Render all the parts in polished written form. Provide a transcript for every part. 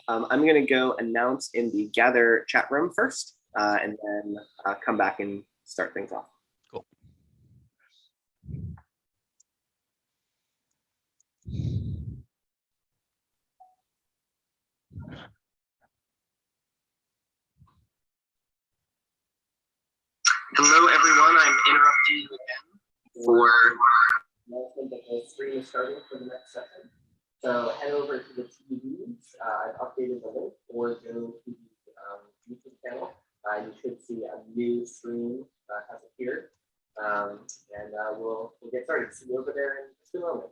I'm going to go announce in the Gather chat room first, and then come back and start things off. Cool. Hello, everyone. I'm interrupting you again for announcement that the stream is starting for the next session. So head over to the TVs. I've updated the link, or go to the YouTube channel. You should see a new stream has appeared, and we'll get started. See you over there in just a moment.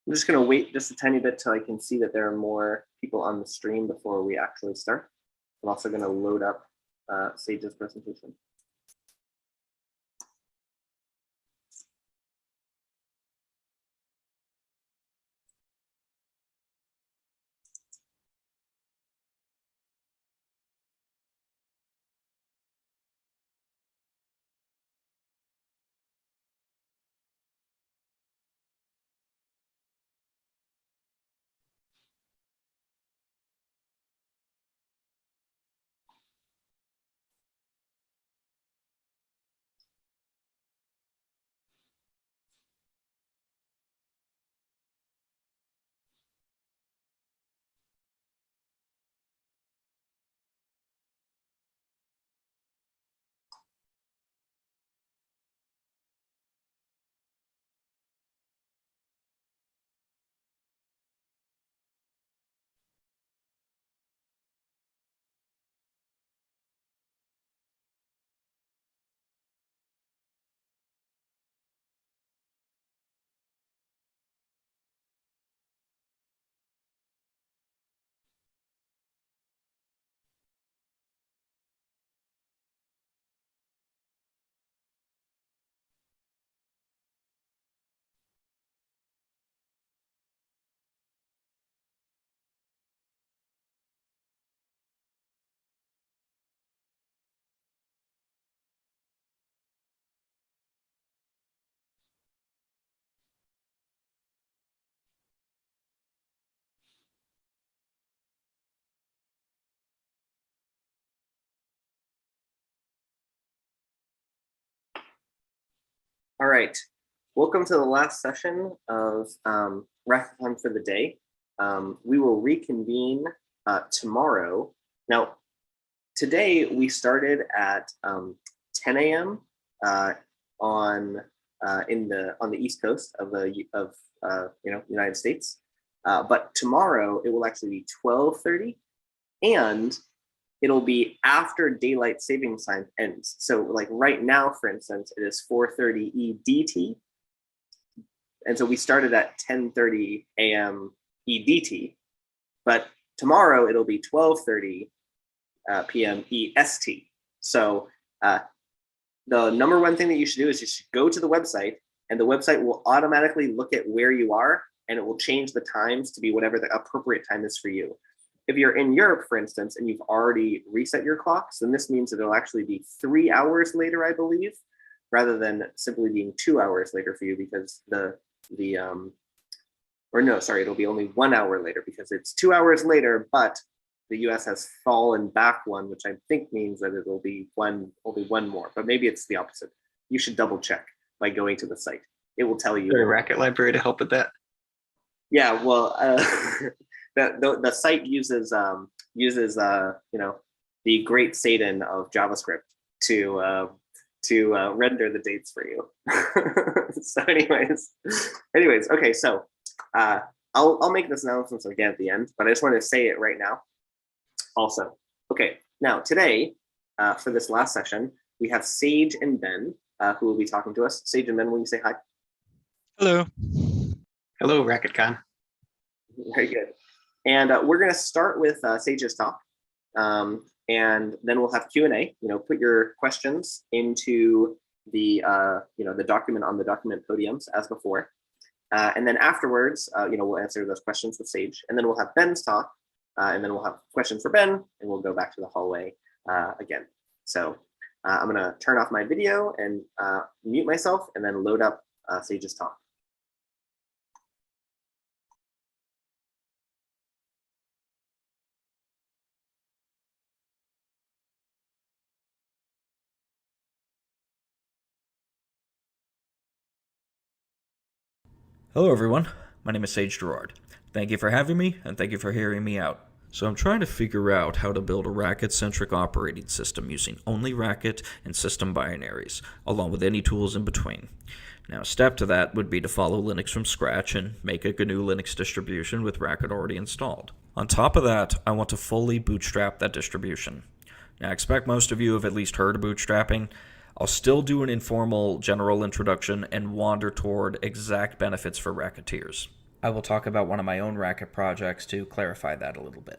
I'm just going to wait just a tiny bit till I can see that there are more people on the stream before we actually start. I'm also going to load up Sage's presentation. All right, welcome to the last session of RacketCon for the day. We will reconvene tomorrow. Now, today we started at 10 a.m. On the East Coast of the United States, but tomorrow it will actually be 12:30, and it'll be after daylight savings time ends. So like right now, for instance, it is 4:30 EDT. And so we started at 10:30 a.m. EDT, but tomorrow it'll be 12:30 p.m. EST. So the number one thing that you should do is you should go to the website, and the website will automatically look at where you are, and it will change the times to be whatever the appropriate time is for you. If you're in Europe, for instance, and you've already reset your clocks, then this means that it'll actually be 3 hours later, I believe, rather than simply being 2 hours later for you, because it'll be only 1 hour later because it's 2 hours later, but the US has fallen back one, which I think means that it'll be only one more, but maybe it's the opposite. You should double check by going to the site. It will tell you. Go to Racket library to help with that. Yeah, well, the site uses the great Satan of JavaScript to render the dates for you. So anyways, okay, so I'll make this announcement again at the end, but I just wanted to say it right now also. Okay, now today, for this last session, we have Sage and Ben, who will be talking to us. Sage and Ben, will you say hi? Hello. Hello, RacketCon. Very good. And we're going to start with Sage's talk, and then we'll have Q&A. Put your questions into the the document on the document podiums as before, and then afterwards, we'll answer those questions with Sage, and then we'll have Ben's talk, and then we'll have questions for Ben, and we'll go back to the hallway again. So I'm going to turn off my video and mute myself, and then load up Sage's talk. Hello everyone, my name is Sage Gerard. Thank you for having me, and thank you for hearing me out. So I'm trying to figure out how to build a Racket-centric operating system using only Racket and system binaries, along with any tools in between. Now a step to that would be to follow Linux from scratch and make a GNU Linux distribution with Racket already installed. On top of that, I want to fully bootstrap that distribution. Now I expect most of you have at least heard of bootstrapping. I'll still do an informal general introduction and wander toward exact benefits for Racketeers. I will talk about one of my own Racket projects to clarify that a little bit.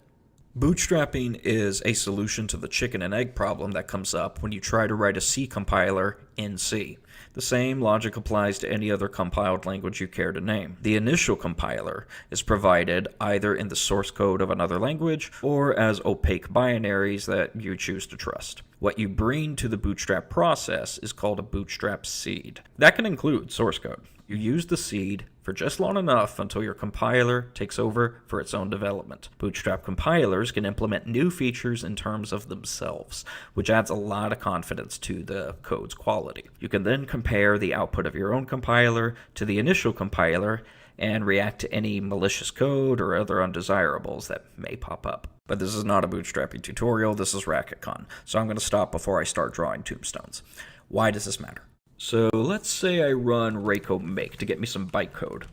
Bootstrapping is a solution to the chicken and egg problem that comes up when you try to write a C compiler in C. The same logic applies to any other compiled language you care to name. The initial compiler is provided either in the source code of another language or as opaque binaries that you choose to trust. What you bring to the bootstrap process is called a bootstrap seed. That can include source code. You use the seed for just long enough until your compiler takes over for its own development. Bootstrap compilers can implement new features in terms of themselves, which adds a lot of confidence to the code's quality. You can then compare the output of your own compiler to the initial compiler and react to any malicious code or other undesirables that may pop up. But this is not a bootstrapping tutorial, this is RacketCon, so I'm going to stop before I start drawing tombstones. Why does this matter? So let's say I run Raco make to get me some bytecode.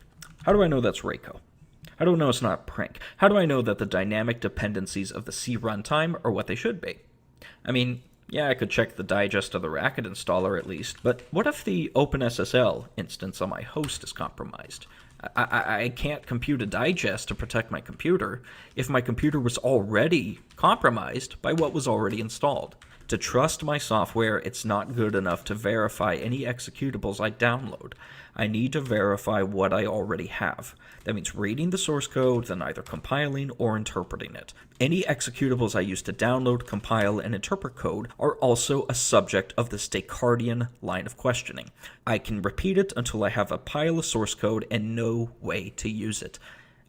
How do I know that's Raco? How do I know it's not a prank? How do I know that the dynamic dependencies of the C runtime are what they should be? I mean, yeah, I could check the digest of the Racket installer at least, but what if the OpenSSL instance on my host is compromised? I can't compute a digest to protect my computer if my computer was already compromised by what was already installed. To trust my software, it's not good enough to verify any executables I download. I need to verify what I already have. That means reading the source code, then either compiling or interpreting it. Any executables I use to download, compile, and interpret code are also a subject of this Descartian line of questioning. I can repeat it until I have a pile of source code and no way to use it.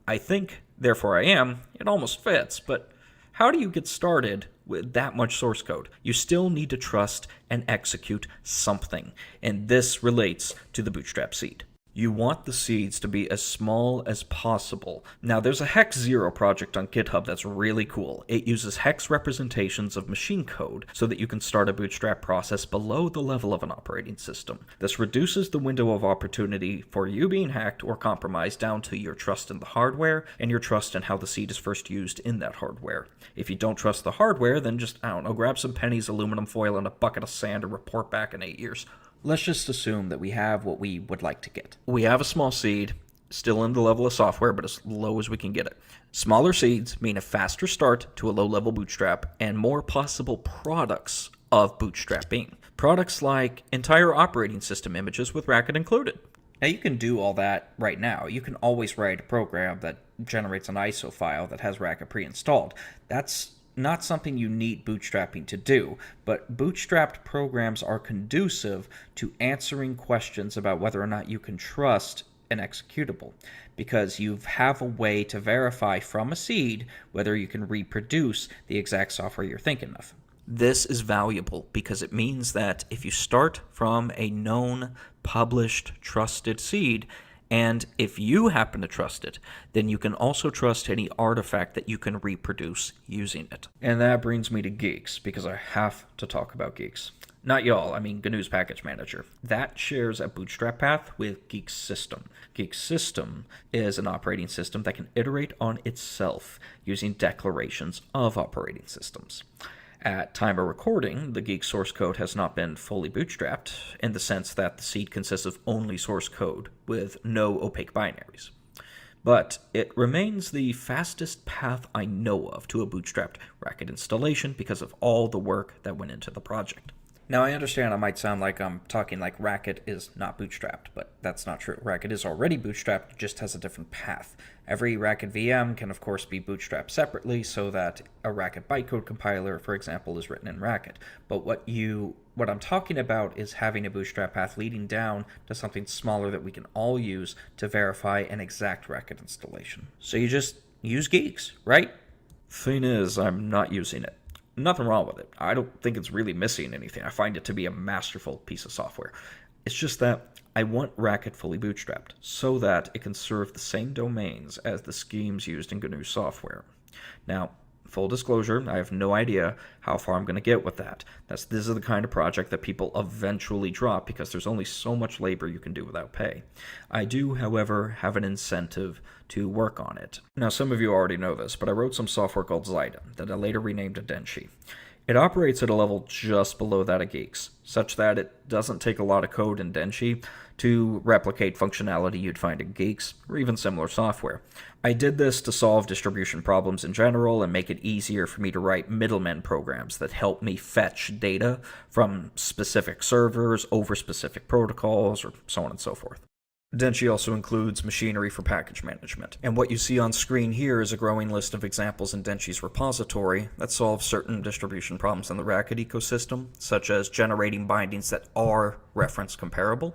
I think, therefore I am, it almost fits, but how do you get started with that much source code? You still need to trust and execute something, and this relates to the bootstrap seed. You want the seeds to be as small as possible. Now, there's a hex 0 project on GitHub that's really cool. It uses hex representations of machine code so that you can start a bootstrap process below the level of an operating system. This reduces the window of opportunity for you being hacked or compromised down to your trust in the hardware and your trust in how the seed is first used in that hardware. If you don't trust the hardware, then just, grab some pennies, aluminum foil, and a bucket of sand and report back in 8 years. Let's just assume that we have what we would like to get. We have a small seed, still in the level of software, but as low as we can get it. Smaller seeds mean a faster start to a low-level bootstrap and more possible products of bootstrapping. Products like entire operating system images with Racket included. Now you can do all that right now. You can always write a program that generates an ISO file that has Racket pre-installed. That's not something you need bootstrapping to do, but bootstrapped programs are conducive to answering questions about whether or not you can trust an executable, because you have a way to verify from a seed whether you can reproduce the exact software you're thinking of. This is valuable because it means that if you start from a known, published, trusted seed, and if you happen to trust it, then you can also trust any artifact that you can reproduce using it. And that brings me to Guix, because I have to talk about Guix. Not y'all, I mean GNU's package manager. That shares a bootstrap path with Guix system. Guix system is an operating system that can iterate on itself using declarations of operating systems. At time of recording, the Guix source code has not been fully bootstrapped in the sense that the seed consists of only source code with no opaque binaries. But it remains the fastest path I know of to a bootstrapped Racket installation because of all the work that went into the project. Now, I understand I might sound like I'm talking like Racket is not bootstrapped, but that's not true. Racket is already bootstrapped, it just has a different path. Every Racket VM can, of course, be bootstrapped separately so that a Racket bytecode compiler, for example, is written in Racket. But what I'm talking about is having a bootstrap path leading down to something smaller that we can all use to verify an exact Racket installation. So you just use Guix, right? Thing is, I'm not using it. Nothing wrong with it. I don't think it's really missing anything. I find it to be a masterful piece of software. It's just that I want Racket fully bootstrapped so that it can serve the same domains as the schemes used in GNU software. Now, full disclosure, I have no idea how far I'm going to get with that. This is the kind of project that people eventually drop because there's only so much labor you can do without pay. I do, however, have an incentive to work on it. Now, some of you already know this, but I wrote some software called Zyda that I later renamed to Denshi. It operates at a level just below that of Guix, such that it doesn't take a lot of code in Denshi to replicate functionality you'd find in Guix or even similar software. I did this to solve distribution problems in general and make it easier for me to write middlemen programs that help me fetch data from specific servers over specific protocols or so on and so forth. Denshi also includes machinery for package management, and what you see on screen here is a growing list of examples in Denshi's repository that solve certain distribution problems in the Racket ecosystem, such as generating bindings that are reference comparable,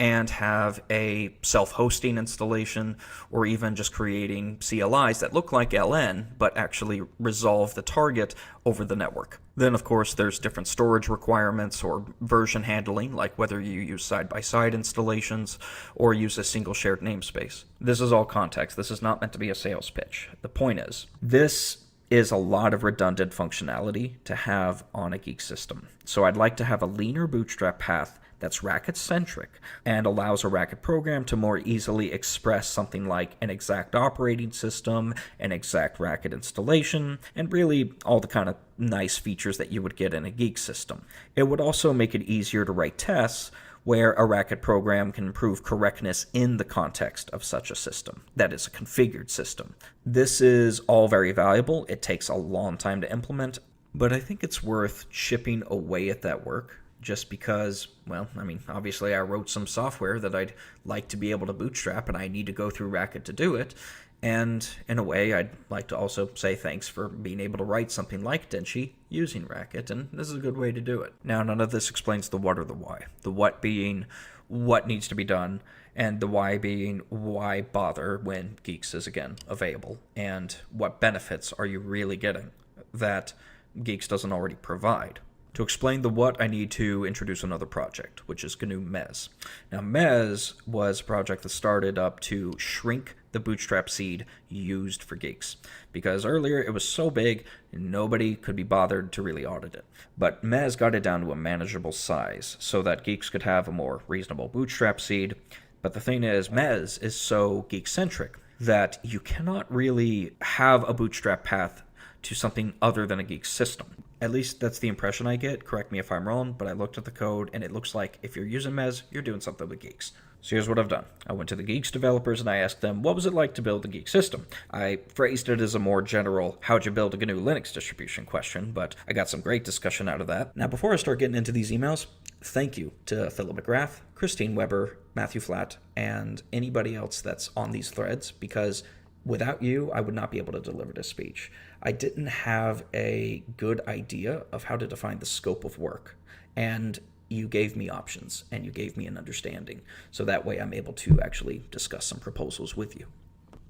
and have a self-hosting installation, or even just creating CLIs that look like LN, but actually resolve the target over the network. Then, of course, there's different storage requirements or version handling, like whether you use side-by-side installations or use a single shared namespace. This is all context. This is not meant to be a sales pitch. The point is, this is a lot of redundant functionality to have on a Guix system. So I'd like to have a leaner bootstrap path that's Racket-centric and allows a Racket program to more easily express something like an exact operating system, an exact Racket installation, and really all the kind of nice features that you would get in a Guix system. It would also make it easier to write tests where a Racket program can improve correctness in the context of such a system, that is, a configured system. This is all very valuable. It takes a long time to implement, but I think it's worth chipping away at that work just because, well, I mean, obviously I wrote some software that I'd like to be able to bootstrap, and I need to go through Racket to do it. And in a way, I'd like to also say thanks for being able to write something like Denshi using Racket, and this is a good way to do it. Now, none of this explains the what or the why. The what being what needs to be done, and the why being why bother when Guix is, again, available, and what benefits are you really getting that Guix doesn't already provide. To explain the what, I need to introduce another project, which is GNU Mes. Now, Mes was a project that started up to shrink the bootstrap seed used for Guix, because earlier it was so big, nobody could be bothered to really audit it. But Mes got it down to a manageable size, so that Guix could have a more reasonable bootstrap seed. But the thing is, Mes is so Guix-centric that you cannot really have a bootstrap path to something other than a Guix system. At least that's the impression I get. Correct me if I'm wrong, but I looked at the code and it looks like if you're using Mes, you're doing something with Guix. So here's what I've done. I went to the Guix developers and I asked them, what was it like to build the Guix system? I phrased it as a more general, how'd you build a GNU Linux distribution question, but I got some great discussion out of that. Now, before I start getting into these emails, thank you to Philip McGrath, Christine Weber, Matthew Flatt, and anybody else that's on these threads, because without you, I would not be able to deliver this speech. I didn't have a good idea of how to define the scope of work, and you gave me options, and you gave me an understanding, so that way I'm able to actually discuss some proposals with you.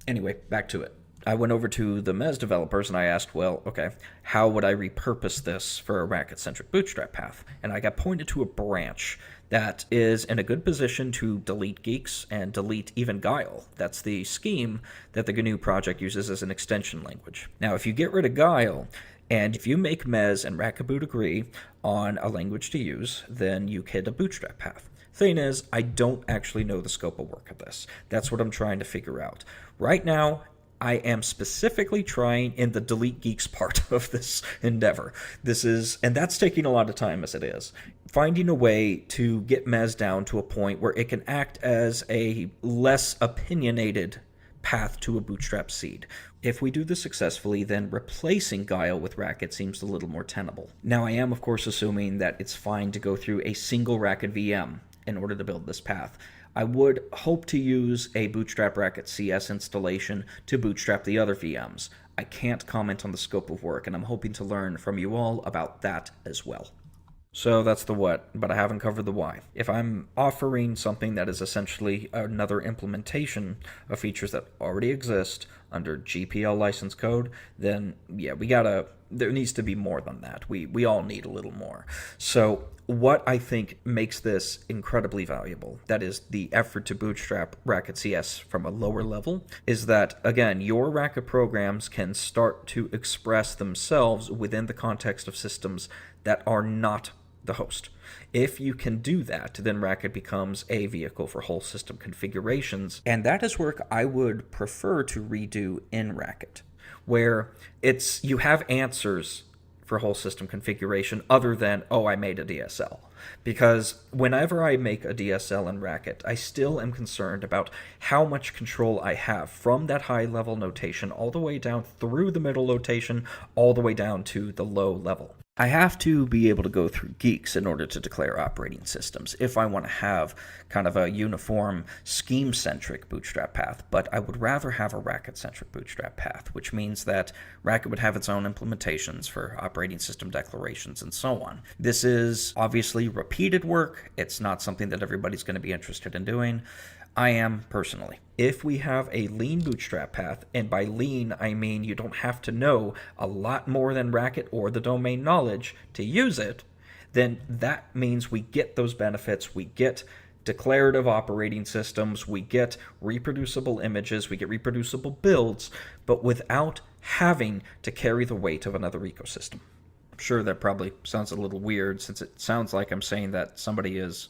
Anyway, back to it. I went over to the Mes developers and I asked, well, okay, how would I repurpose this for a Racket-centric bootstrap path? And I got pointed to a branch that is in a good position to delete Guix and delete even Guile. That's the scheme that the GNU project uses as an extension language. Now, if you get rid of Guile, And if you make Mes and Racketboot agree on a language to use, then you hit a bootstrap path. Thing is, I don't actually know the scope of work of this. That's what I'm trying to figure out. Right now, I am specifically trying in the delete geeks part of this endeavor. And that's taking a lot of time as it is. Finding a way to get Mes down to a point where it can act as a less opinionated path to a bootstrap seed. If we do this successfully, then replacing Guile with Racket seems a little more tenable. Now, I am, of course, assuming that it's fine to go through a single Racket VM in order to build this path. I would hope to use a Bootstrap Racket CS installation to bootstrap the other VMs. I can't comment on the scope of work, and I'm hoping to learn from you all about that as well. So that's the what, but I haven't covered the why. If I'm offering something that is essentially another implementation of features that already exist under GPL license code, then yeah, there needs to be more than that. We all need a little more. So what I think makes this incredibly valuable, that is the effort to bootstrap Racket CS from a lower level, is that, again, your Racket programs can start to express themselves within the context of systems that are not the host. If you can do that, then Racket becomes a vehicle for whole system configurations, and that is work I would prefer to redo in Racket, where you have answers for whole system configuration other than, oh, I made a DSL. Because whenever I make a DSL in Racket, I still am concerned about how much control I have from that high level notation all the way down through the middle notation, all the way down to the low level. I have to be able to go through Guix in order to declare operating systems if I want to have kind of a uniform scheme-centric bootstrap path, but I would rather have a Racket-centric bootstrap path, which means that Racket would have its own implementations for operating system declarations and so on. This is obviously repeated work. It's not something that everybody's going to be interested in doing. I am personally. If we have a lean bootstrap path, and by lean I mean you don't have to know a lot more than Racket or the domain knowledge to use it, then that means we get those benefits. We get declarative operating systems, we get reproducible images, we get reproducible builds, but without having to carry the weight of another ecosystem. I'm sure that probably sounds a little weird, since it sounds like I'm saying that somebody is,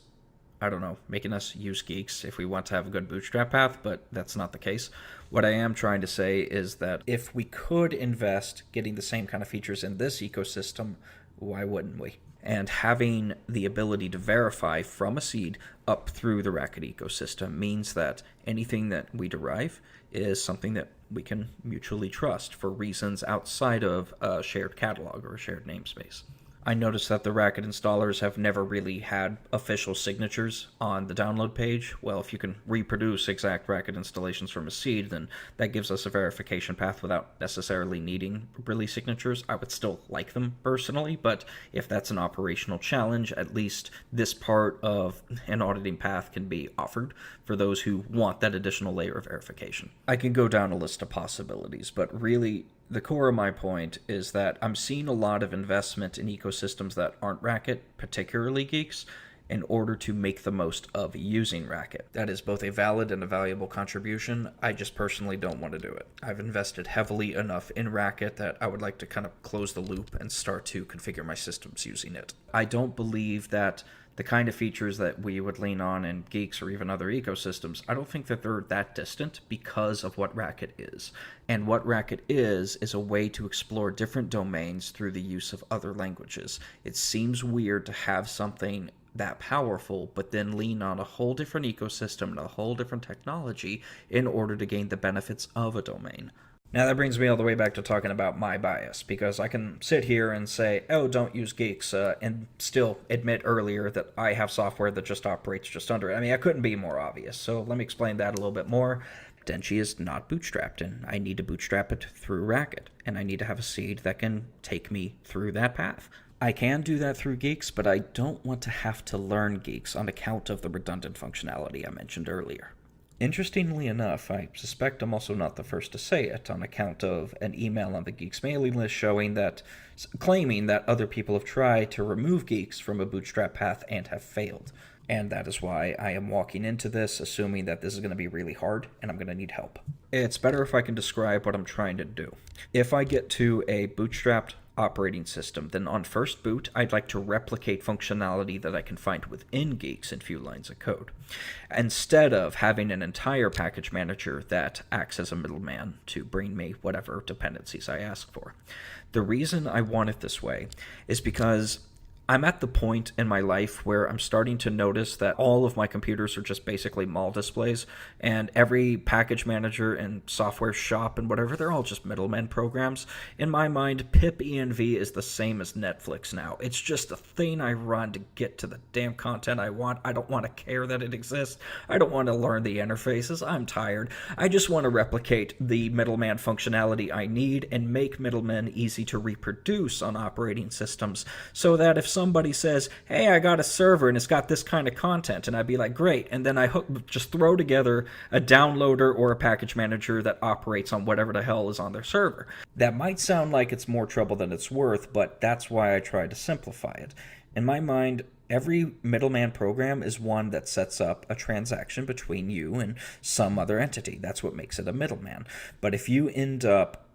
I don't know, making us use Guix if we want to have a good bootstrap path, but that's not the case. What I am trying to say is that if we could invest getting the same kind of features in this ecosystem, why wouldn't we? And having the ability to verify from a seed up through the Racket ecosystem means that anything that we derive is something that we can mutually trust for reasons outside of a shared catalog or a shared namespace. I noticed that the Racket installers have never really had official signatures on the download page. Well, if you can reproduce exact Racket installations from a seed, then that gives us a verification path without necessarily needing release signatures. I would still like them personally, but if that's an operational challenge, at least this part of an auditing path can be offered for those who want that additional layer of verification. I can go down a list of possibilities, but really, the core of my point is that I'm seeing a lot of investment in ecosystems that aren't Racket, particularly Guix, in order to make the most of using Racket. That is both a valid and a valuable contribution. I just personally don't want to do it. I've invested heavily enough in Racket that I would like to kind of close the loop and start to configure my systems using it. I don't believe that the kind of features that we would lean on in Guix or even other ecosystems, I don't think that they're that distant because of what Racket is. And what Racket is a way to explore different domains through the use of other languages. It seems weird to have something that powerful, but then lean on a whole different ecosystem and a whole different technology in order to gain the benefits of a domain. Now that brings me all the way back to talking about my bias, because I can sit here and say, oh, don't use Guix, and still admit earlier that I have software that just operates just under it. I mean, I couldn't be more obvious, so let me explain that a little bit more. Denchi is not bootstrapped, and I need to bootstrap it through Racket, and I need to have a seed that can take me through that path. I can do that through Guix, but I don't want to have to learn Guix on account of the redundant functionality I mentioned earlier. Interestingly enough, I suspect I'm also not the first to say it on account of an email on the Guix mailing list claiming that other people have tried to remove Guix from a bootstrap path and have failed. And that is why I am walking into this assuming that this is going to be really hard and I'm going to need help. It's better if I can describe what I'm trying to do. If I get to a bootstrapped operating system, then on first boot, I'd like to replicate functionality that I can find within Guix in few lines of code, instead of having an entire package manager that acts as a middleman to bring me whatever dependencies I ask for. The reason I want it this way is because I'm at the point in my life where I'm starting to notice that all of my computers are just basically mall displays, and every package manager and software shop and whatever, they're all just middleman programs. In my mind, pip env is the same as Netflix now. It's just a thing I run to get to the damn content I want. I don't want to care that it exists. I don't want to learn the interfaces. I'm tired. I just want to replicate the middleman functionality I need and make middlemen easy to reproduce on operating systems, so that if somebody says, hey, I got a server and it's got this kind of content, and I'd be like, great, and then I just throw together a downloader or a package manager that operates on whatever the hell is on their server. That might sound like it's more trouble than it's worth, but that's why I try to simplify it. In my mind, every middleman program is one that sets up a transaction between you and some other entity. That's what makes it a middleman. But if you end up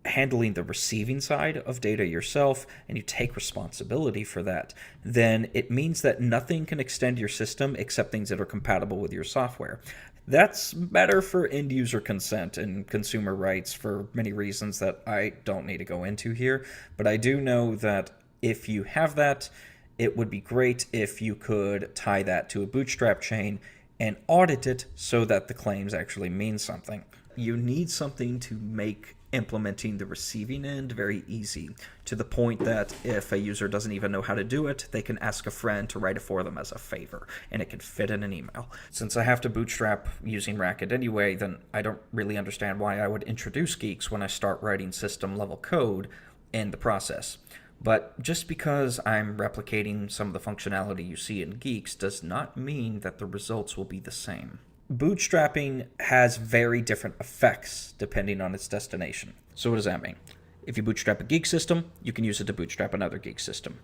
handling the receiving side of data yourself and you take responsibility for that, then it means that nothing can extend your system except things that are compatible with your software. That's better for end user consent and consumer rights for many reasons that I don't need to go into here, but I do know that if you have that, it would be great if you could tie that to a bootstrap chain and audit it so that the claims actually mean something. You need something to make implementing the receiving end very easy, to the point that if a user doesn't even know how to do it, they can ask a friend to write it for them as a favor, and it can fit in an email. Since I have to bootstrap using Racket anyway, then I don't really understand why I would introduce Guix when I start writing system-level code in the process. But just because I'm replicating some of the functionality you see in Guix does not mean that the results will be the same. Bootstrapping has very different effects depending on its destination. So what does that mean? If you bootstrap a Guix system, you can use it to bootstrap another Guix system.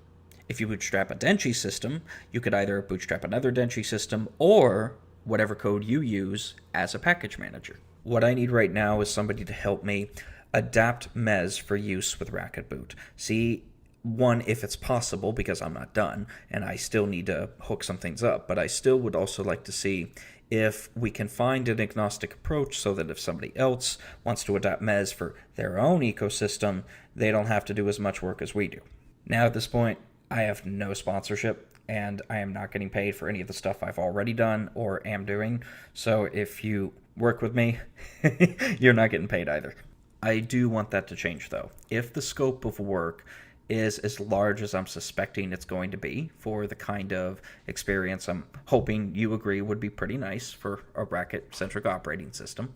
If you bootstrap a Denchi system, you could either bootstrap another Denchi system or whatever code you use as a package manager. What I need right now is somebody to help me adapt Mes for use with Racket Boot. See, one, if it's possible, because I'm not done, and I still need to hook some things up, but I still would also like to see if we can find an agnostic approach so that if somebody else wants to adapt Mes for their own ecosystem, they don't have to do as much work as we do. Now at this point, I have no sponsorship, and I am not getting paid for any of the stuff I've already done or am doing, so if you work with me, you're not getting paid either. I do want that to change, though. If the scope of work is as large as I'm suspecting it's going to be for the kind of experience I'm hoping you agree would be pretty nice for a Racket-centric operating system,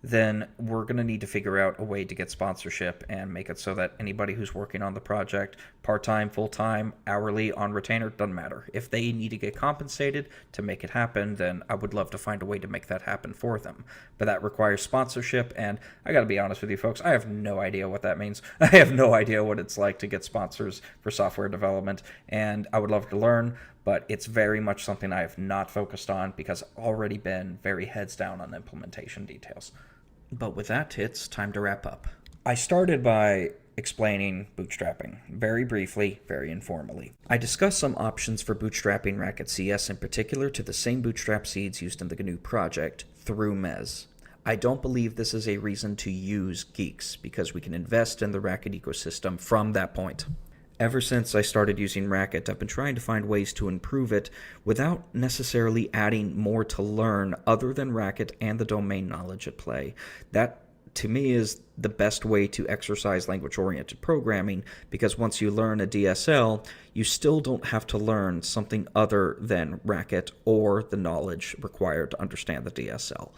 then we're going to need to figure out a way to get sponsorship and make it so that anybody who's working on the project, part-time, full-time, hourly, on retainer, doesn't matter. If they need to get compensated to make it happen, then I would love to find a way to make that happen for them. But that requires sponsorship, and I got to be honest with you folks, I have no idea what that means. I have no idea what it's like to get sponsors for software development, and I would love to learn, but it's very much something I have not focused on because I've already been very heads down on implementation details. But with that, it's time to wrap up. I started by explaining bootstrapping, very briefly, very informally. I discussed some options for bootstrapping Racket CS in particular to the same bootstrap seeds used in the GNU project through Mes. I don't believe this is a reason to use Guix because we can invest in the Racket ecosystem from that point. Ever since I started using Racket, I've been trying to find ways to improve it without necessarily adding more to learn other than Racket and the domain knowledge at play. That, to me, is the best way to exercise language-oriented programming, because once you learn a DSL, you still don't have to learn something other than Racket or the knowledge required to understand the DSL.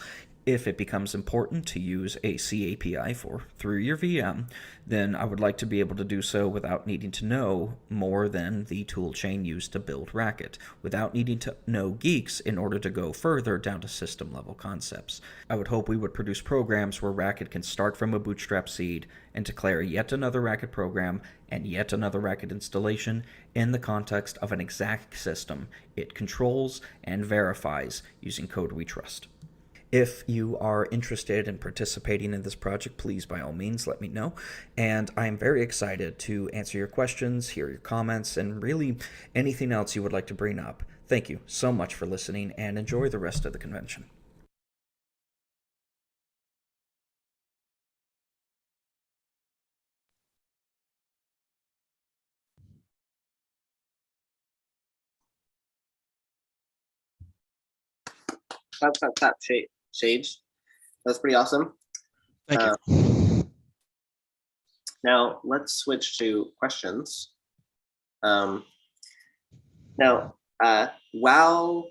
If it becomes important to use a C API through your VM, then I would like to be able to do so without needing to know more than the toolchain used to build Racket, without needing to know Guix in order to go further down to system-level concepts. I would hope we would produce programs where Racket can start from a bootstrap seed and declare yet another Racket program and yet another Racket installation in the context of an exact system it controls and verifies using code we trust. If you are interested in participating in this project, please, by all means, let me know. And I'm very excited to answer your questions, hear your comments, and really anything else you would like to bring up. Thank you so much for listening, and enjoy the rest of the convention. Tap, Shades. That's pretty awesome. Thank you. Now let's switch to questions. Now, while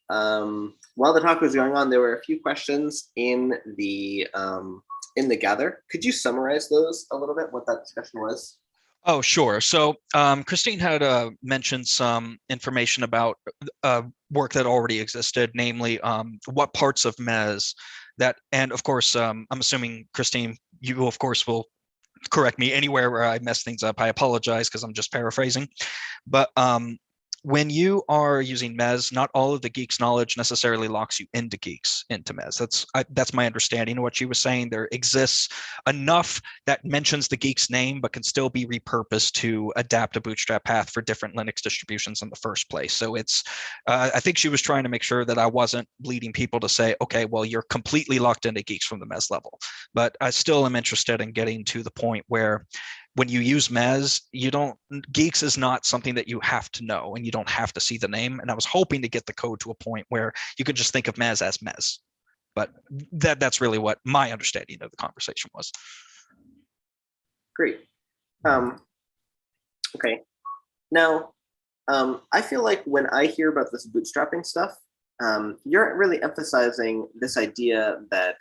the talk was going on, there were a few questions in the gather. Could you summarize those a little bit? What that discussion was? Oh, sure. So Christine had mentioned some information about work that already existed, namely what parts of Mes that, and of course, I'm assuming, Christine, you of course will correct me anywhere where I mess things up. I apologize because I'm just paraphrasing. But when you are using Mes, not all of the Guix knowledge necessarily locks you into Guix, into Mes. That's my understanding of what she was saying. There exists enough that mentions the Guix name, but can still be repurposed to adapt a bootstrap path for different Linux distributions in the first place. So it's, I think she was trying to make sure that I wasn't leading people to say, okay, well, you're completely locked into Guix from the Mes level. But I still am interested in getting to the point where when you use Mes, Guix is not something that you have to know, and you don't have to see the name. And I was hoping to get the code to a point where you could just think of Mes as Mes. But that's really what my understanding of the conversation was. Great. Okay. Now, I feel like when I hear about this bootstrapping stuff, you're really emphasizing this idea that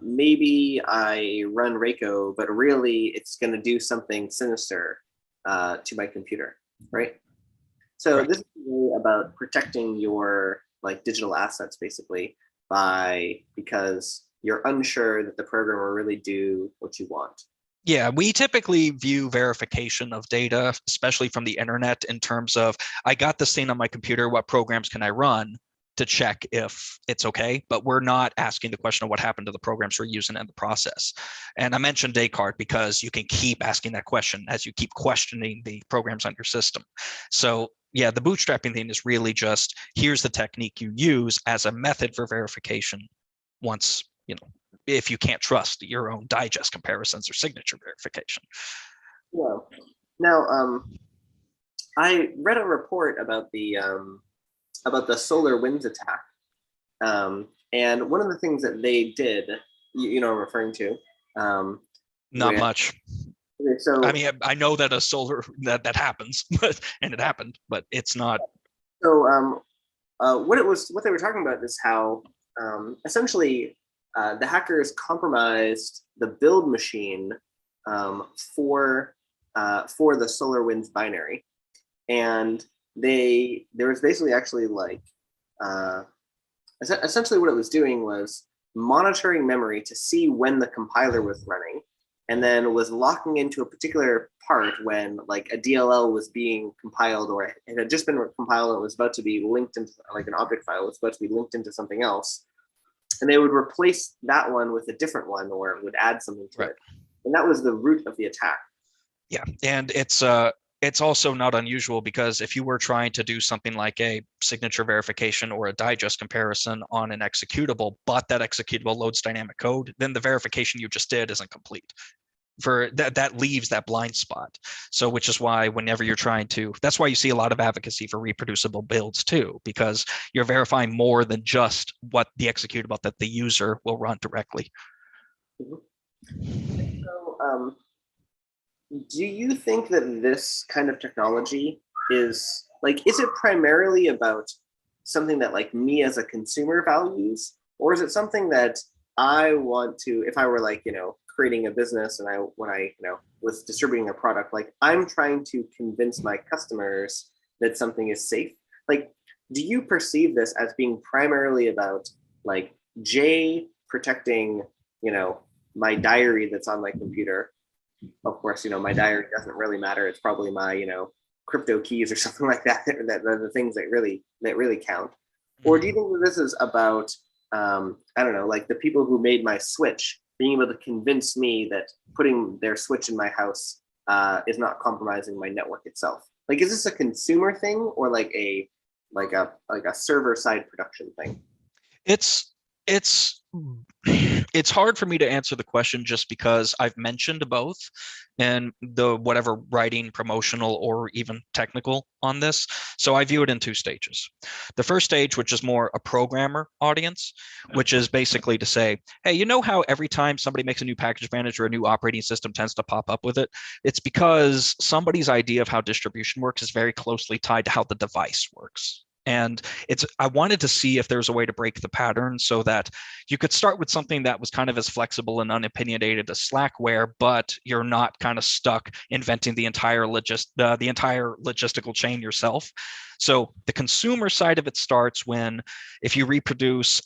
maybe I run Raco, but really it's going to do something sinister to my computer, right? So Right. This is really about protecting your digital assets, basically, because you're unsure that the program will really do what you want. Yeah, we typically view verification of data, especially from the internet, in terms of, I got this thing on my computer, what programs can I run to check if it's okay? But we're not asking the question of what happened to the programs we're using in the process. And I mentioned Descartes because you can keep asking that question as you keep questioning the programs on your system. So yeah, the bootstrapping thing is really just, here's the technique you use as a method for verification once, if you can't trust your own digest comparisons or signature verification. Yeah. Now, I read a report about the SolarWinds attack, and one of the things that they did, I'm referring to. Not much. Okay, so I mean, I know that a solar that happens, and it happened, but it's not. So what they were talking about is how essentially the hackers compromised the build machine for the SolarWinds binary, and there was basically actually essentially what it was doing was monitoring memory to see when the compiler was running, and then was locking into a particular part when a DLL was being compiled, or it had just been compiled and was about to be linked into an object file was about to be linked into something else, and they would replace that one with a different one, or would add something to it, and that was the root of the attack. Yeah, and it's also not unusual, because if you were trying to do something like a signature verification or a digest comparison on an executable, but that executable loads dynamic code, then the verification you just did isn't complete. For that leaves that blind spot. So which is why whenever you're trying to, that's why you see a lot of advocacy for reproducible builds too, because you're verifying more than just what the executable that the user will run directly. So, do you think that this kind of technology is it primarily about something that me as a consumer values, or is it something that I want to, if I were creating a business and when I was distributing a product, I'm trying to convince my customers that something is safe? Do you perceive this as being primarily about Jay protecting my diary that's on my computer? Of course, my diary doesn't really matter. It's probably my, crypto keys or something like that, that are the things that really count. Or do you think that this is about I don't know, like the people who made my Switch being able to convince me that putting their Switch in my house is not compromising my network itself. Like, is this a consumer thing or like a server side production thing? It's it's it's hard for me to answer the question just because I've mentioned both in the whatever writing, promotional, or even technical on this. So I view it in two stages. The first stage, which is more a programmer audience, which is basically to say, hey, you know how every time somebody makes a new package manager, a new operating system tends to pop up with it? It's because somebody's idea of how distribution works is very closely tied to how the device works. And I wanted to see if there's a way to break the pattern so that you could start with something that was kind of as flexible and unopinionated as Slackware, but you're not kind of stuck inventing the entire logistical chain yourself. So the consumer side of it starts when, if you reproduce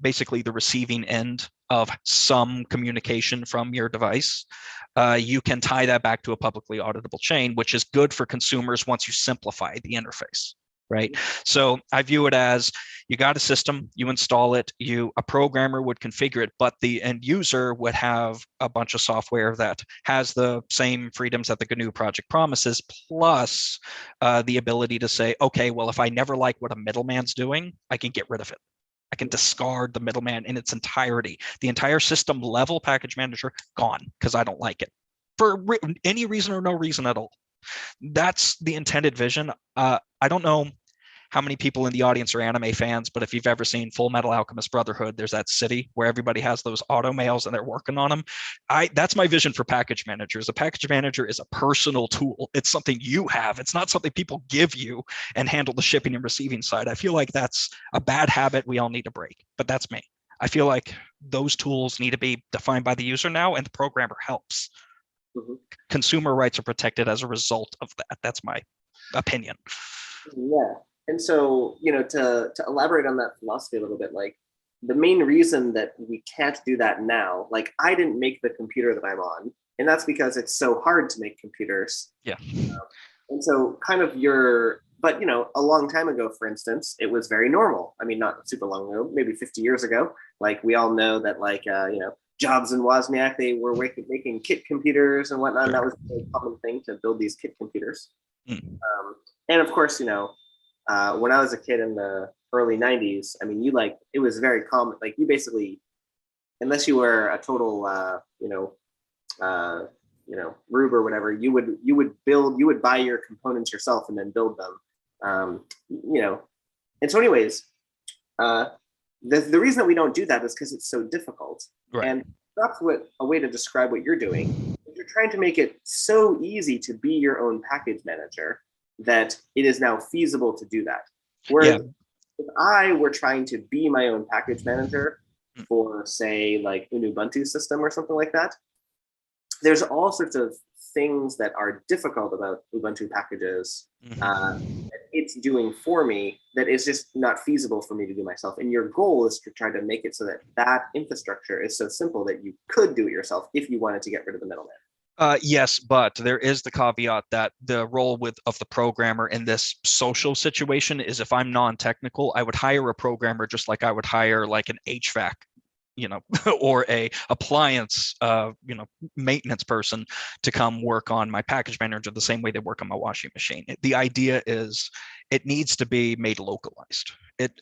basically the receiving end of some communication from your device, you can tie that back to a publicly auditable chain, which is good for consumers once you simplify the interface. Right. So I view it as you got a system, you install it, a programmer would configure it, but the end user would have a bunch of software that has the same freedoms that the GNU project promises, plus the ability to say, okay, well, if I never like what a middleman's doing, I can get rid of it. I can discard the middleman in its entirety. The entire system level package manager gone because I don't like it for any reason or no reason at all. That's the intended vision. I don't know how many people in the audience are anime fans, but if you've ever seen Full Metal Alchemist Brotherhood, there's that city where everybody has those auto mails and they're working on them. That's my vision for package managers. A package manager is a personal tool. It's something you have. It's not something people give you and handle the shipping and receiving side. I feel like that's a bad habit we all need to break, but that's me. I feel like those tools need to be defined by the user now, and the programmer helps. Mm-hmm. Consumer rights are protected as a result of that. That's my opinion. Yeah. And so, to elaborate on that philosophy a little bit, like the main reason that we can't do that now, like I didn't make the computer that I'm on, and that's because it's so hard to make computers. Yeah. And so kind of but a long time ago, for instance, it was very normal. I mean, not super long ago, maybe 50 years ago. Like we all know that Jobs and Wozniak, they were making kit computers and whatnot. And that was a common thing to build these kit computers. Mm. And of course, when I was a kid in the early 90s, I mean, it was very common. Like you basically, unless you were a total, rube or whatever, you would buy your components yourself and then build them. And so anyways, the reason that we don't do that is because it's so difficult. Right. And that's a way to describe what you're doing. You're trying to make it so easy to be your own package manager that it is now feasible to do that. Whereas if I were trying to be my own package manager for, say, like an Ubuntu system or something like that, there's all sorts of things that are difficult about Ubuntu packages that it's doing for me that is just not feasible for me to do myself. And your goal is to try to make it so that infrastructure is so simple that you could do it yourself if you wanted to get rid of the middleman. Yes, but there is the caveat that the role of the programmer in this social situation is, if I'm non-technical, I would hire a programmer just like I would hire like an HVAC, or a appliance, maintenance person to come work on my package manager the same way they work on my washing machine. The idea is it needs to be made localized.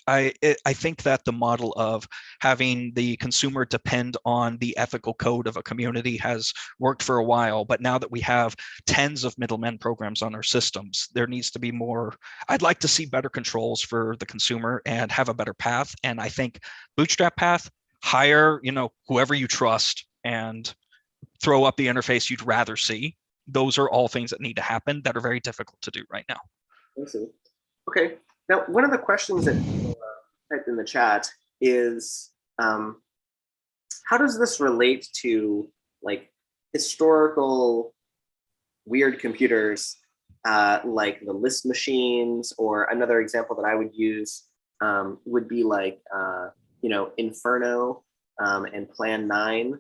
I think that the model of having the consumer depend on the ethical code of a community has worked for a while, but now that we have tens of middlemen programs on our systems, there needs to be more. I'd like to see better controls for the consumer and have a better path. And I think bootstrap path, hire, whoever you trust and throw up the interface you'd rather see. Those are all things that need to happen that are very difficult to do right now. I see. Okay. Now, one of the questions that people typed in the chat is, how does this relate to like historical weird computers, like the Lisp machines, or another example that I would use would be like, Inferno and Plan 9,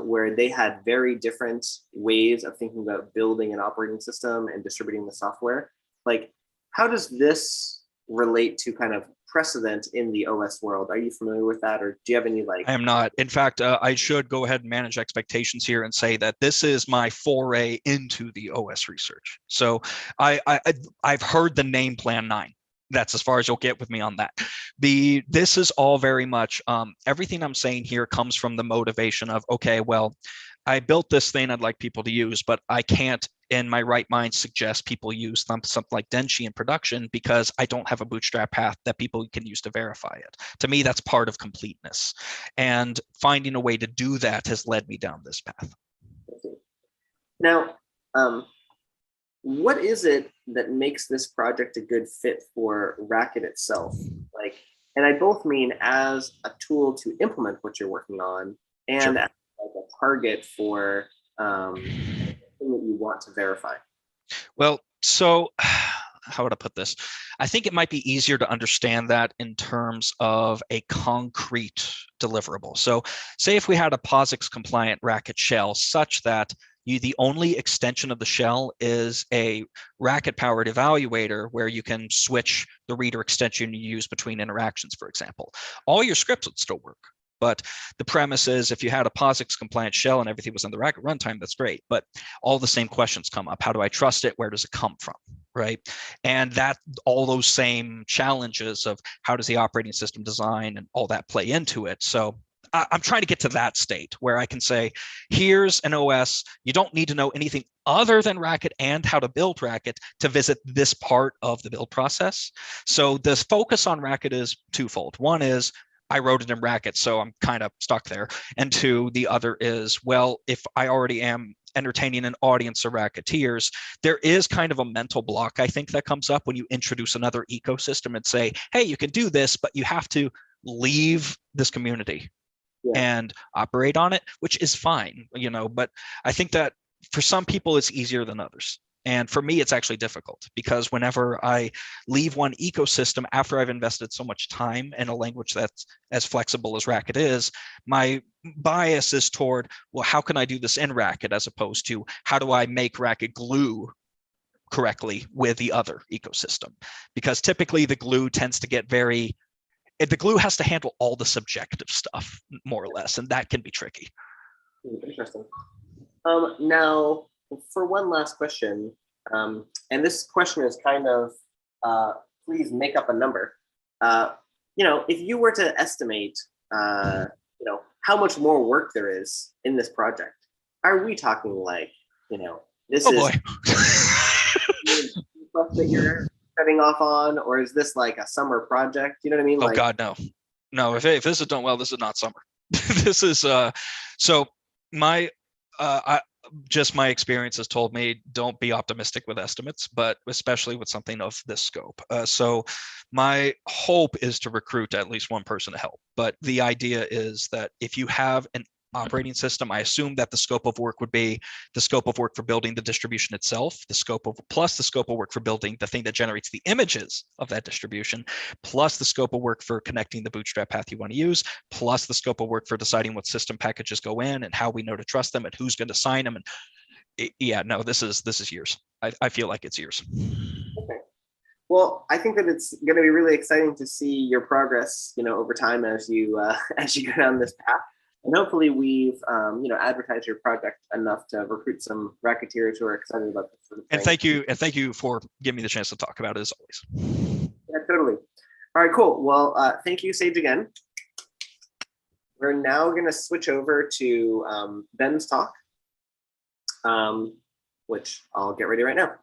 where they had very different ways of thinking about building an operating system and distributing the software. Like, how does this relate to kind of precedent in the OS world. Are you familiar with that, or do you have any like? I am not. In fact, I should go ahead and manage expectations here and say that this is my foray into the OS research. So I've heard the name Plan 9. That's as far as you'll get with me on that. This is all very much everything I'm saying here comes from the motivation of, okay, well, I built this thing I'd like people to use, but I can't in my right mind suggest people use something like Denshi in production because I don't have a bootstrap path that people can use to verify it. To me, that's part of completeness. And finding a way to do that has led me down this path. Now, what is it that makes this project a good fit for Racket itself? Like, and I both mean as a tool to implement what you're working on, and Sure. as like a target for something that you want to verify. Well, so how would I put this? I think it might be easier to understand that in terms of a concrete deliverable. So say if we had a POSIX compliant Racket shell such that the only extension of the shell is a Racket powered evaluator where you can switch the reader extension you use between interactions, for example. All your scripts would still work. But the premise is if you had a POSIX compliant shell and everything was in the Racket runtime, that's great. But all the same questions come up. How do I trust it? Where does it come from? Right. And that all those same challenges of how does the operating system design and all that play into it. So I'm trying to get to that state where I can say, here's an OS. You don't need to know anything other than Racket and how to build Racket to visit this part of the build process. So the focus on Racket is twofold. One is I wrote it in Racket, so I'm kind of stuck there. And two, the other is, well, if I already am entertaining an audience of Racketeers, there is kind of a mental block, I think, that comes up when you introduce another ecosystem and say, hey, you can do this, but you have to leave this community and operate on it, which is fine, but I think that for some people it's easier than others. And for me, it's actually difficult because whenever I leave one ecosystem after I've invested so much time in a language that's as flexible as Racket is, my bias is toward, well, how can I do this in Racket as opposed to how do I make Racket glue correctly with the other ecosystem? Because typically the glue tends to get the glue has to handle all the subjective stuff, more or less, and that can be tricky. Interesting. Now, for one last question, and this question is kind of, please make up a number. If you were to estimate, how much more work there is in this project, are we talking like, this is boy. that you're setting off on, or is this like a summer project? You know what I mean? Oh, God, no. If this is done well, this is not summer. This is so my my experience has told me don't be optimistic with estimates, but especially with something of this scope. So my hope is to recruit at least one person to help. But the idea is that if you have an operating system, I assume that the scope of work would be the scope of work for building the distribution itself, plus the scope of work for building the thing that generates the images of that distribution, plus the scope of work for connecting the bootstrap path you want to use, plus the scope of work for deciding what system packages go in and how we know to trust them and who's going to sign them. And this is years. I feel like it's years. Okay. Well, I think that it's going to be really exciting to see your progress, over time as you go down this path. And hopefully we've, advertised your project enough to recruit some Racketeers who are excited about this sort of thing. And thank you for giving me the chance to talk about it as always. Yeah, totally. All right, cool. Well, thank you, Sage, again. We're now going to switch over to Ben's talk, which I'll get ready right now.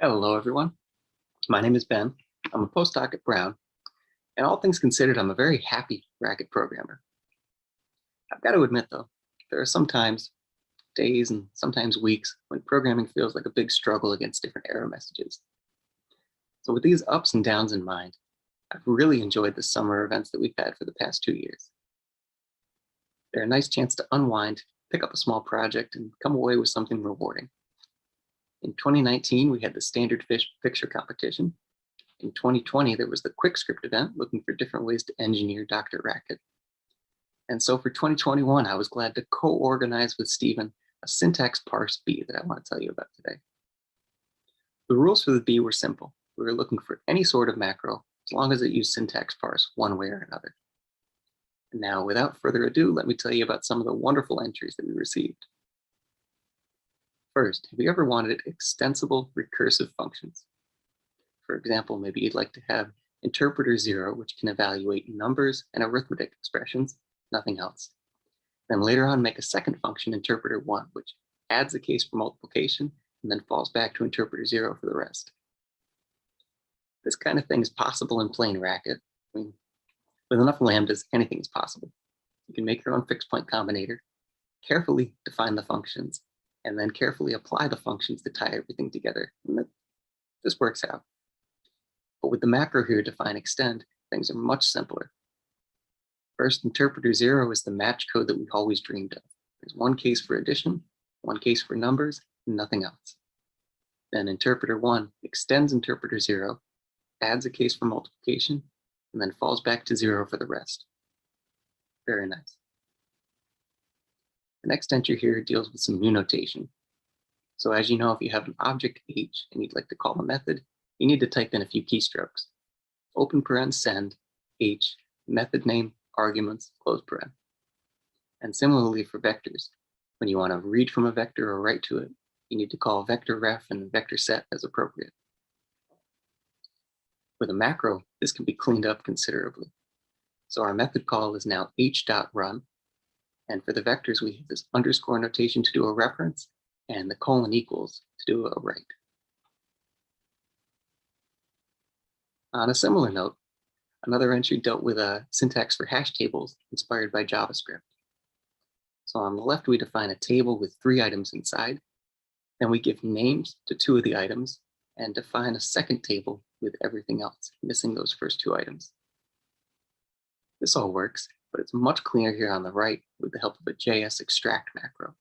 Hello, everyone. My name is Ben. I'm a postdoc at Brown, and all things considered, I'm a very happy Racket programmer. I've got to admit, though, there are some times days and sometimes weeks when programming feels like a big struggle against different error messages. So with these ups and downs in mind, I've really enjoyed the summer events that we've had for the past 2 years. They're a nice chance to unwind, pick up a small project, and come away with something rewarding. In 2019, we had the standard picture competition. In 2020, there was the Quick Script event looking for different ways to engineer Dr. Racket. And so for 2021, I was glad to co-organize with Stephen a Syntax Parse Bee that I want to tell you about today. The rules for the Bee were simple. We were looking for any sort of macro as long as it used syntax parse one way or another. And now, without further ado, let me tell you about some of the wonderful entries that we received. First, have you ever wanted extensible recursive functions? For example, maybe you'd like to have interpreter 0, which can evaluate numbers and arithmetic expressions, nothing else. Then later on, make a second function, interpreter 1, which adds a case for multiplication and then falls back to interpreter 0 for the rest. This kind of thing is possible in plain Racket. I mean, with enough lambdas, anything is possible. You can make your own fixed point combinator, carefully define the functions, and then carefully apply the functions to tie everything together. And this works out. But with the macro here, define extend, things are much simpler. First, interpreter 0 is the match code that we've always dreamed of. There's one case for addition, one case for numbers, and nothing else. Then interpreter 1 extends interpreter 0, adds a case for multiplication, and then falls back to 0 for the rest. Very nice. The next entry here deals with some new notation. So as you know, if you have an object H and you'd like to call a method, you need to type in a few keystrokes. Open paren send, H, method name, arguments, close paren. And similarly for vectors, when you want to read from a vector or write to it, you need to call vector ref and vector set as appropriate. With a macro, this can be cleaned up considerably. So our method call is now h.run. And for the vectors, we have this underscore notation to do a reference and the colon equals to do a write. On a similar note, another entry dealt with a syntax for hash tables inspired by JavaScript. So on the left, we define a table with 3 items inside. Then we give names to 2 of the items and define a second table with everything else, missing those first 2 items. This all works, but it's much cleaner here on the right with the help of a JS extract macro.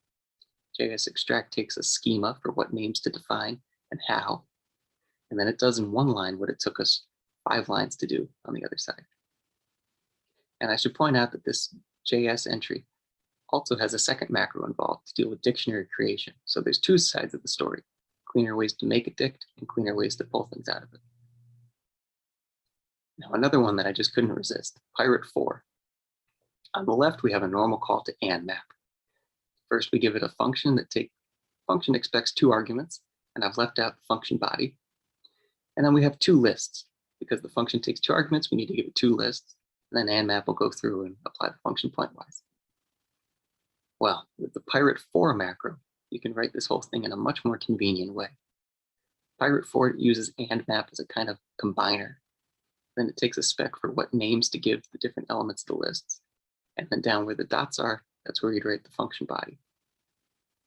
JS extract takes a schema for what names to define and how, and then it does in one line what it took us 5 lines to do on the other side. And I should point out that this JS entry also has a second macro involved to deal with dictionary creation. So there's 2 sides of the story, cleaner ways to make a dict and cleaner ways to pull things out of it. Now another one that I just couldn't resist, pirate 4. On the left, we have a normal call to and map. First, we give it a function function expects 2 arguments, and I've left out the function body. And then we have 2 lists. Because the function takes 2 arguments, we need to give it 2 lists, and then and map will go through and apply the function pointwise. Well, with the pirate 4 macro, you can write this whole thing in a much more convenient way. Pirate 4 uses and map as a kind of combiner. Then it takes a spec for what names to give the different elements of the lists. And then down where the dots are, that's where you'd write the function body.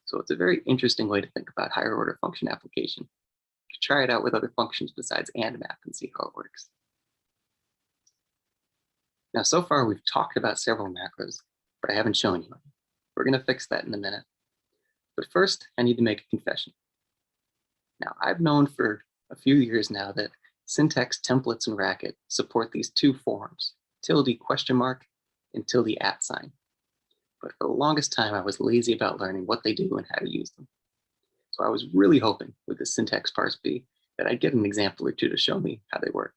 So it's a very interesting way to think about higher order function application. You should try it out with other functions besides and map and see how it works. Now, so far we've talked about several macros, but I haven't shown you any. We're going to fix that in a minute. But first, I need to make a confession. Now, I've known for a few years now that syntax templates in Racket support these 2 forms, tilde question mark and tilde @ sign. But for the longest time, I was lazy about learning what they do and how to use them. So I was really hoping with the Syntax Parse Bee that I'd get an example or 2 to show me how they work.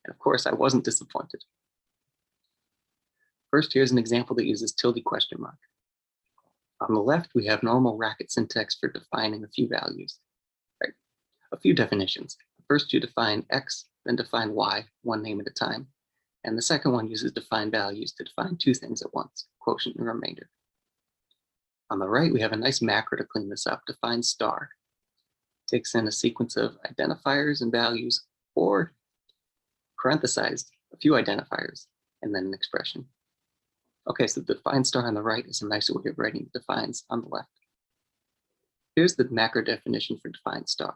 And of course, I wasn't disappointed. First, here's an example that uses tilde question mark. On the left, we have normal Racket syntax for defining a few values, right? A few definitions. First, you define X, then define Y, one name at a time. And the second one uses define values to define 2 things at once, quotient and remainder. On the right, we have a nice macro to clean this up, define star. It takes in a sequence of identifiers and values, or parenthesized, a few identifiers, and then an expression. Okay, so the define star on the right is a nicer way of writing the defines on the left. Here's the macro definition for define star.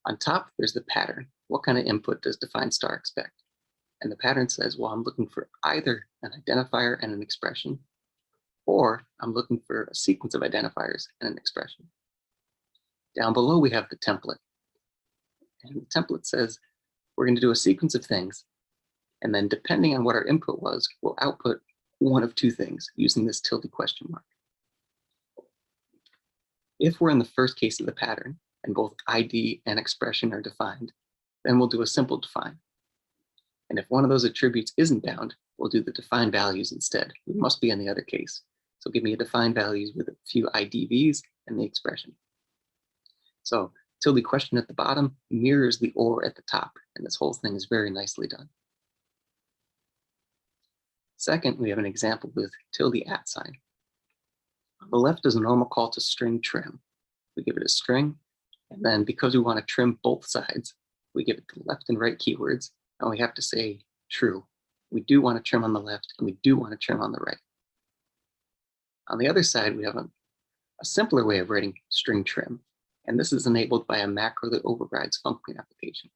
On top, there's the pattern. What kind of input does define star expect? And the pattern says, well, I'm looking for either an identifier and an expression, or I'm looking for a sequence of identifiers and an expression. Down below, we have the template. And the template says, we're going to do a sequence of things, and then depending on what our input was, we'll output one of two things using this tilde question mark. If we're in the first case of the pattern, and both ID and expression are defined, then we'll do a simple define. And if one of those attributes isn't bound, we'll do the define values instead. We must be in the other case. So give me a define values with a few IDVs and the expression. So tilde question at the bottom mirrors the or at the top, and this whole thing is very nicely done. Second, we have an example with tilde @ sign. On the left is a normal call to string trim. We give it a string, and then because we want to trim both sides, we give it the left and right keywords, and we have to say true. We do want to trim on the left, and we do want to trim on the right. On the other side, we have a simpler way of writing string trim, and this is enabled by a macro that overrides function application.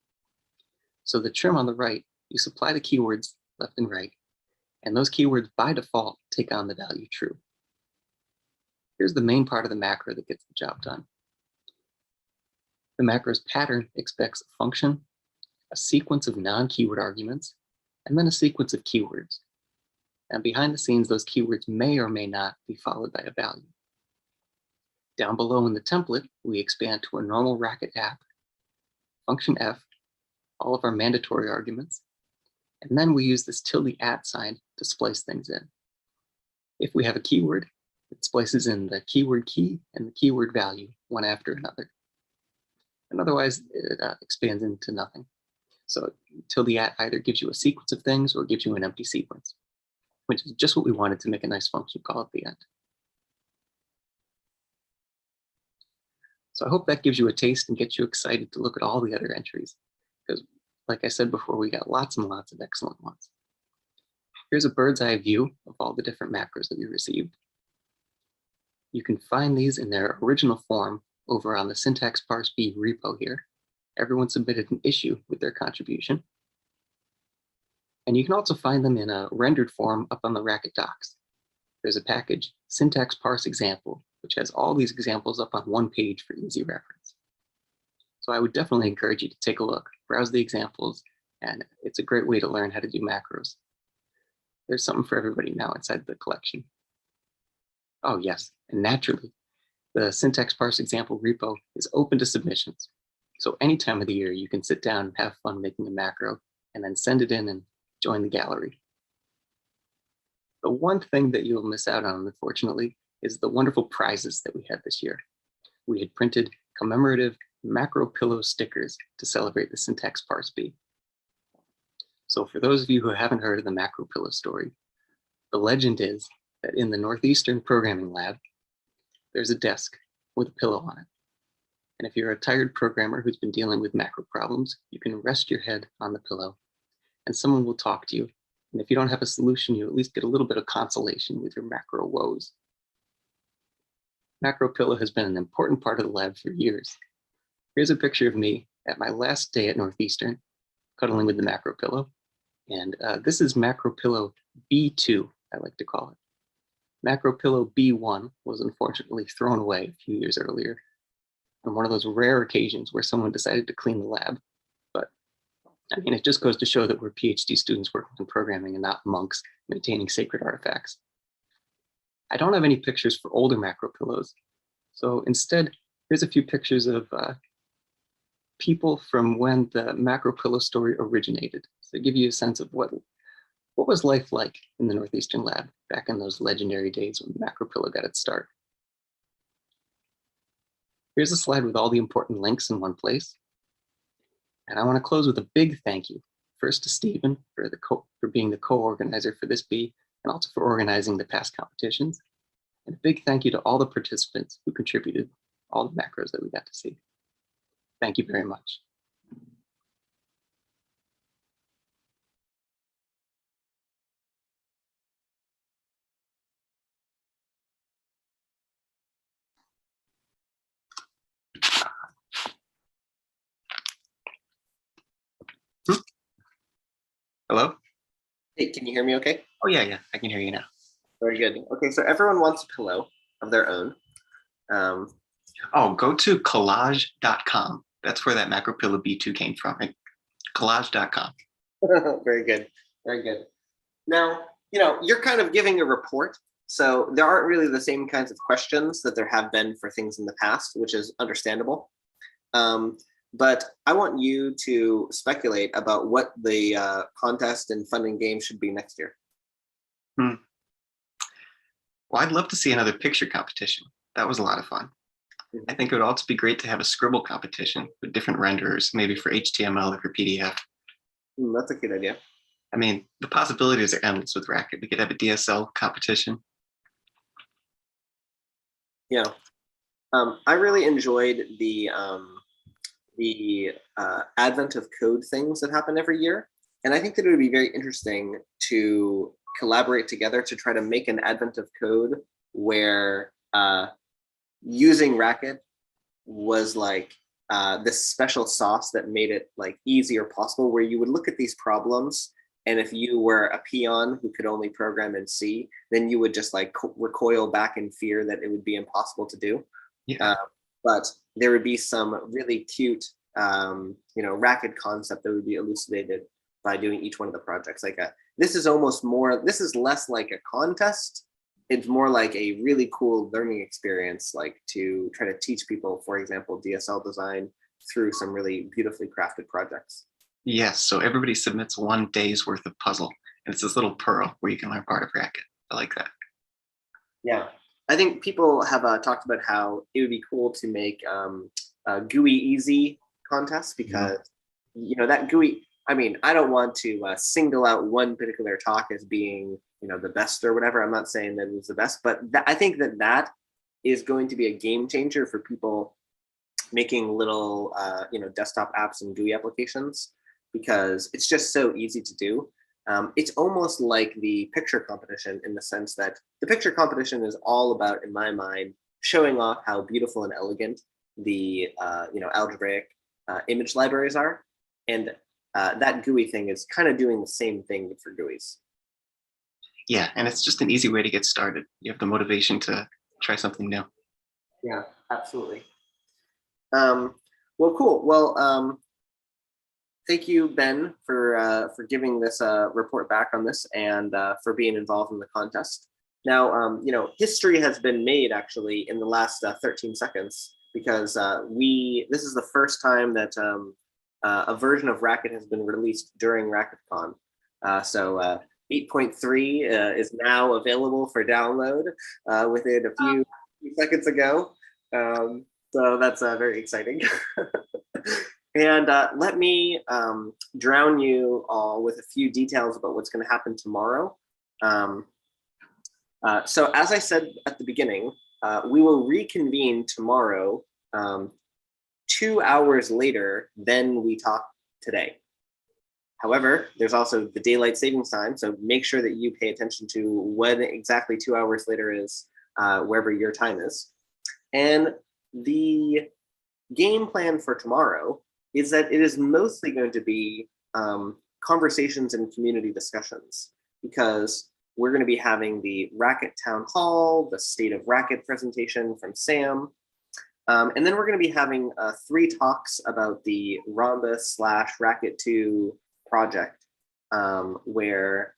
So the trim on the right, you supply the keywords left and right, and those keywords by default take on the value true. Here's the main part of the macro that gets the job done. The macro's pattern expects a function, a sequence of non-keyword arguments, and then a sequence of keywords. And behind the scenes, those keywords may or may not be followed by a value. Down below in the template, we expand to a normal Racket app, function f, all of our mandatory arguments, and then we use this tilde @ sign to splice things in. If we have a keyword, it splices in the keyword key and the keyword value one after another. And otherwise, it expands into nothing. So tilde @ either gives you a sequence of things or gives you an empty sequence, which is just what we wanted to make a nice function call at the end. So I hope that gives you a taste and gets you excited to look at all the other entries, because like I said before, we got lots and lots of excellent ones. Here's a bird's eye view of all the different macros that we received. You can find these in their original form over on the Syntax Parse Bee repo here. Everyone submitted an issue with their contribution. And you can also find them in a rendered form up on the Racket docs. There's a package, Syntax Parse Example, which has all these examples up on one page for easy reference. So I would definitely encourage you to take a look, browse the examples, and it's a great way to learn how to do macros. There's something for everybody now inside the collection. Oh yes, and naturally, the Syntax Parse Example repo is open to submissions. So any time of the year, you can sit down and have fun making a macro and then send it in and join the gallery. The one thing that you'll miss out on, unfortunately, is the wonderful prizes that we had this year. We had printed commemorative macro pillow stickers to celebrate the Syntax Parse Bee. So for those of you who haven't heard of the macro pillow story, the legend is that in the Northeastern Programming Lab, there's a desk with a pillow on it. And if you're a tired programmer who's been dealing with macro problems, you can rest your head on the pillow and someone will talk to you. And if you don't have a solution, you at least get a little bit of consolation with your macro woes. Macro pillow has been an important part of the lab for years. Here's a picture of me at my last day at Northeastern, cuddling with the macro pillow. And this is macro pillow B2, I like to call it. Macro pillow B1 was unfortunately thrown away a few years earlier on one of those rare occasions where someone decided to clean the lab. But I mean, it just goes to show that we're PhD students working on programming and not monks maintaining sacred artifacts. I don't have any pictures for older macro pillows. So instead, here's a few pictures of people from when the macro pillow story originated. So to give you a sense of what was life like in the Northeastern lab back in those legendary days when macro pillow got its start. Here's a slide with all the important links in one place. And I want to close with a big thank you. First to Stephen for being the co-organizer for this bee, and also for organizing the past competitions. And a big thank you to all the participants who contributed all the macros that we got to see. Thank you very much. hear me okay? Oh, yeah, I can hear you now. Very good. Okay, so everyone wants a pillow of their own. Oh, go to collage.com. That's where that macro pillow B2 came from, right? Collage.com. Very good. Very good. Now, you're kind of giving a report, so there aren't really the same kinds of questions that there have been for things in the past, which is understandable. But I want you to speculate about what the contest and funding game should be next year. Well, I'd love to see another picture competition. That was a lot of fun. I think it would also be great to have a scribble competition with different renderers, maybe for HTML or for PDF. That's a good idea. I mean, the possibilities are endless with Racket. We could have a DSL competition. Yeah. I really enjoyed the advent of code things that happen every year. And I think that it would be very interesting to collaborate together to try to make an advent of code where using Racket was like this special sauce that made it like easy or possible, where you would look at these problems, and if you were a peon who could only program in C, then you would just like recoil back in fear that it would be impossible to do. Yeah. But there would be some really cute, Racket concept that would be elucidated by doing each one of the projects. Like this is less like a contest. It's more like a really cool learning experience, like to try to teach people, for example, DSL design through some really beautifully crafted projects. Yes, so everybody submits 1 day's worth of puzzle, and it's this little pearl where you can learn part of Racket. I like that. Yeah, I think people have talked about how it would be cool to make a GUI easy contest, because that GUI. I mean, I don't want to single out one particular talk as being the best or whatever. I'm not saying that it was the best, but I think that is going to be a game changer for people making little desktop apps and GUI applications, because it's just so easy to do. It's almost like the picture competition, in the sense that the picture competition is all about, in my mind, showing off how beautiful and elegant the algebraic image libraries are, and that GUI thing is kind of doing the same thing for GUIs. Yeah, and it's just an easy way to get started. You have the motivation to try something new. Yeah, absolutely. Well, cool. Well, thank you, Ben, for giving this report back on this, and for being involved in the contest. Now, history has been made actually in the last 13 seconds, because this is the first time that a version of Racket has been released during RacketCon. So 8.3 is now available for download within a few seconds ago. So that's very exciting. And let me drown you all with a few details about what's going to happen tomorrow. So as I said at the beginning, we will reconvene tomorrow 2 hours later than we talked today. However, there's also the daylight savings time, so make sure that you pay attention to when exactly 2 hours later is, wherever your time is. And the game plan for tomorrow is that it is mostly going to be conversations and community discussions, because we're going to be having the Racket Town Hall, the State of Racket presentation from Sam, and then we're going to be having 3 talks about the Rhombus/Racket 2 project, where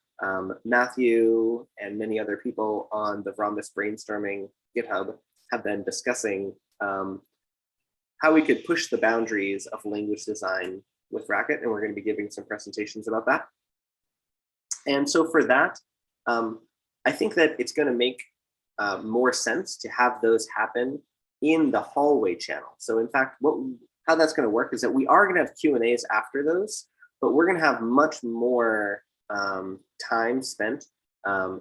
Matthew and many other people on the Rhombus brainstorming GitHub have been discussing how we could push the boundaries of language design with Racket, and we're going to be giving some presentations about that. And so for that, I think that it's going to make more sense to have those happen in the hallway channel. So in fact, how that's going to work is that we are going to have Q&As after those, but we're going to have much more time spent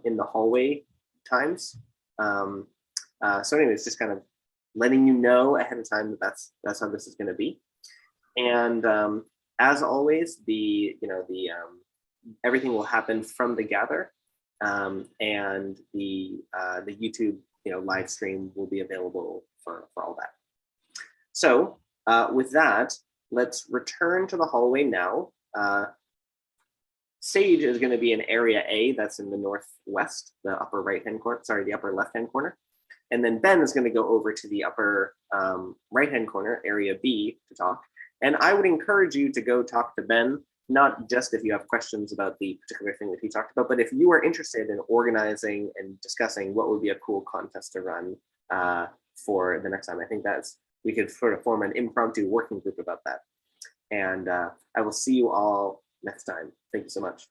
in the hallway times. So anyways, just kind of letting you know ahead of time that that's how this is going to be. And as always, everything will happen from the gather, and the YouTube live stream will be available for all that. So with that, let's return to the hallway now. Sage is going to be in area A, that's in the northwest, the upper right-hand corner, sorry, the upper left-hand corner. And then Ben is going to go over to the upper right-hand corner, area B, to talk. And I would encourage you to go talk to Ben, not just if you have questions about the particular thing that he talked about, but if you are interested in organizing and discussing what would be a cool contest to run for the next time. I think we could sort of form an impromptu working group about that. And I will see you all next time. Thank you so much.